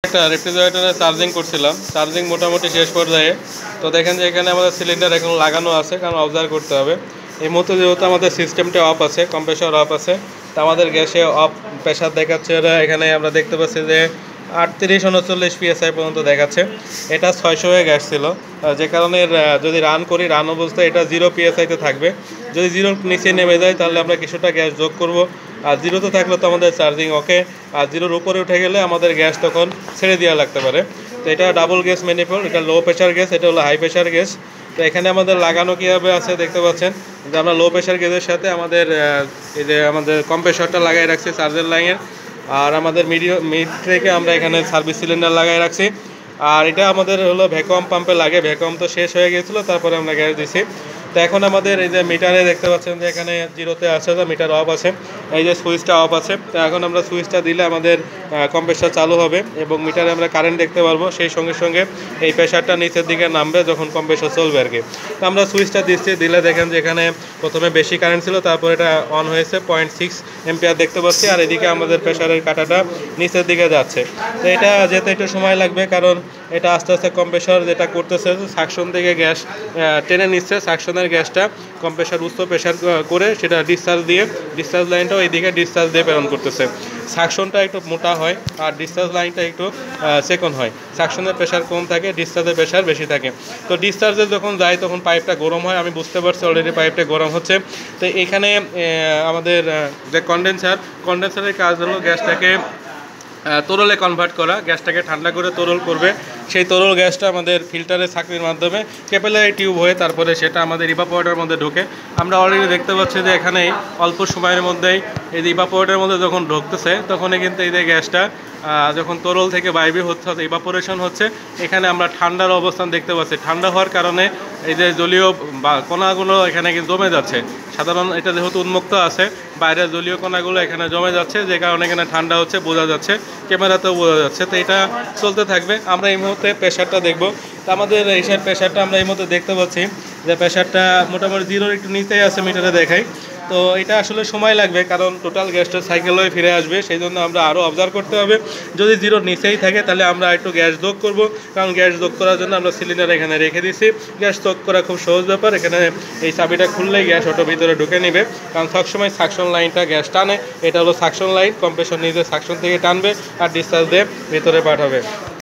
একটা রেফ্রিজারেটরে চার্জিং করছিলাম, চার্জিং মোটামুটি শেষ পর্যায়ে। তো দেখেন যে এখানে আমাদের সিলিন্ডার এখন লাগানো আছে, কারণ অবজার্ভ করতে হবে এই মুহূর্তে যেহেতু আমাদের সিস্টেমটা অফ আছে, কম্প্রেসর অফ আছে, তো আমাদের গ্যাসে অফ প্রেশার দেখাচ্ছে। এখানে আমরা দেখতে পাচ্ছি যে 38-39 PSI পর্যন্ত দেখাচ্ছে। এটা 600 হয়ে গ্যাস ছিল, যে কারণে যদি রান করি, রান অবস্থায় এটা 0 PSIতে থাকবে। যদি 0 নিচে নেমে যায় তাহলে আমরা কিছুটা গ্যাস যোগ করব, আর 0তে থাকলে তো আমাদের চার্জিং ওকে, আর 0-র উপরে উঠে গেলে আমাদের গ্যাস তখন ছেড়ে দেওয়া লাগতে পারে। তো এটা ডাবল গ্যাস ম্যানিফোল্ড, এটা লো প্রেশার গ্যাস, এটা হলো হাই প্রেশার গ্যাস। তো এখানে আমাদের লাগানো কীভাবে আছে দেখতে পাচ্ছেন যে আমরা লো প্রেশার গ্যাসের সাথে আমাদের এই যে আমাদের কম্প্রেসরটা লাগাই রাখছি চার্জার লাইনের, আর আমাদের মিড থেকে আমরা এখানে সার্ভিস সিলিন্ডার লাগাই রাখছি। আর এটা আমাদের হলো ভ্যাকুয়াম পাম্পে লাগে, ভ্যাকুয়াম তো শেষ হয়ে গেছিলো, তারপরে আমরা গ্যাস দিছি। তো এখন আমাদের এই যে মিটারে দেখতে পাচ্ছেন যে এখানে 0-তে আছে, তো মিটার অফ আছে, এই যে সুইচটা অফ আছে। তো এখন আমরা সুইচটা দিলে আমাদের কম্প্রেসর চালু হবে এবং মিটারে আমরা কারেন্ট দেখতে পারবো, সেই সঙ্গে সঙ্গে এই প্রেশারটা নিচের দিকে নামবে যখন কম্প্রেসর চলবে আর কি। তো আমরা সুইচটা দিলে দেখেন যে এখানে প্রথমে বেশি কারেন্ট ছিল, তারপর এটা অন হয়েছে, 0.6 এম্পিয়ার দেখতে পাচ্ছি, আর এদিকে আমাদের প্রেশারের কাঁটাটা নিচের দিকে যাচ্ছে। তো এটা যেতে একটু সময় লাগবে, কারণ এটা আস্তে আস্তে কম্প্রেসর যেটা করতেছে সাকশন থেকে গ্যাস টেনে নিচ্ছে, সাকশনের গ্যাসটা কম্প্রেসর উচ্চ প্রেশার করে সেটা ডিসচার্জ লাইনটাও এইদিকে ডিসচার্জ দিয়ে প্রেরণ করতেছে। সাকশনটা একটু মোটা হয় আর ডিসচার্জ লাইনটা একটু সেকন হয়। সাকশনের প্রেশার কম থাকে, ডিসচার্জের প্রেশার বেশি থাকে। তো ডিসচার্জে যখন যায় তখন পাইপটা গরম হয়, আমি বুঝতে পারছি অলরেডি পাইপটা গরম হচ্ছে। তো এখানে আমাদের যে কন্ডেন্সারের কাজ হলো গ্যাসটাকে তরলে কনভার্ট করা, গ্যাসটাকে ঠান্ডা করে তরল করবে। সেই তরল গ্যাসটা আমাদের ফিল্টারের ছাঁকনির মাধ্যমে ক্যাপিলারি টিউব হয়ে তারপরে সেটা আমাদের ইভাপোরেটরের মধ্যে ঢোকে। আমরা অলরেডি দেখতে পাচ্ছি যে এখানে অল্প সময়ের মধ্যেই এই যে ইভাপোরেটরের মধ্যে যখন ঢুকতেছে তখনই কিন্তু এই যে গ্যাসটা যখন তরল থেকে বাইরে হচ্ছে, ইভাপোরেশন হচ্ছে, এখানে আমরা ঠান্ডার অবস্থান দেখতে পাচ্ছি। ঠান্ডা হওয়ার কারণে এই যে জলীয় বা কণাগুলো এখানে কিন্তু জমে যাচ্ছে। সাধারণ এটা যেহেতু উন্মুক্ত আছে, বাইরের জলীয় কণাগুলো এখানে জমে যাচ্ছে, যে কারণে এখানে ঠান্ডা হচ্ছে, বোঝা যাচ্ছে, ক্যামেরাতেও বোঝা যাচ্ছে। তো এটা চলতে থাকবে। আমরা এই মুহূর্তে প্রেশারটা দেখব। তো আমাদের এইসব প্রেশারটা আমরা এই মুহূর্তে দেখতে পাচ্ছি যে প্রেশারটা মোটামুটি 0-র একটু নিচেই আছে, মিটারে দেখাই। তো এটা আসলে সময় লাগবে, কারণ টোটাল গ্যাসটা সাইকেল হয়ে ফিরে আসবে, সেই জন্য আমরা আরও অবজার্ভ করতে হবে। যদি 0-র নিচেই থাকে তাহলে আমরা একটু গ্যাস যোগ করব, কারণ গ্যাস যোগ করার জন্য আমরা সিলিন্ডার এখানে রেখে দিছি। গ্যাস যোগ করা খুব সহজ ব্যাপার, এখানে এই চাবিটা খুললেই গ্যাস অটো ভিতরে ঢুকে নেবে, কারণ সবসময় সাকশন লাইনটা গ্যাস টানে। এটা হলো সাকশন লাইন, কম্প্রেসর নিজে সাকশন থেকে টানবে আর ডিসচার্জ দিয়ে ভিতরে পাঠাবে।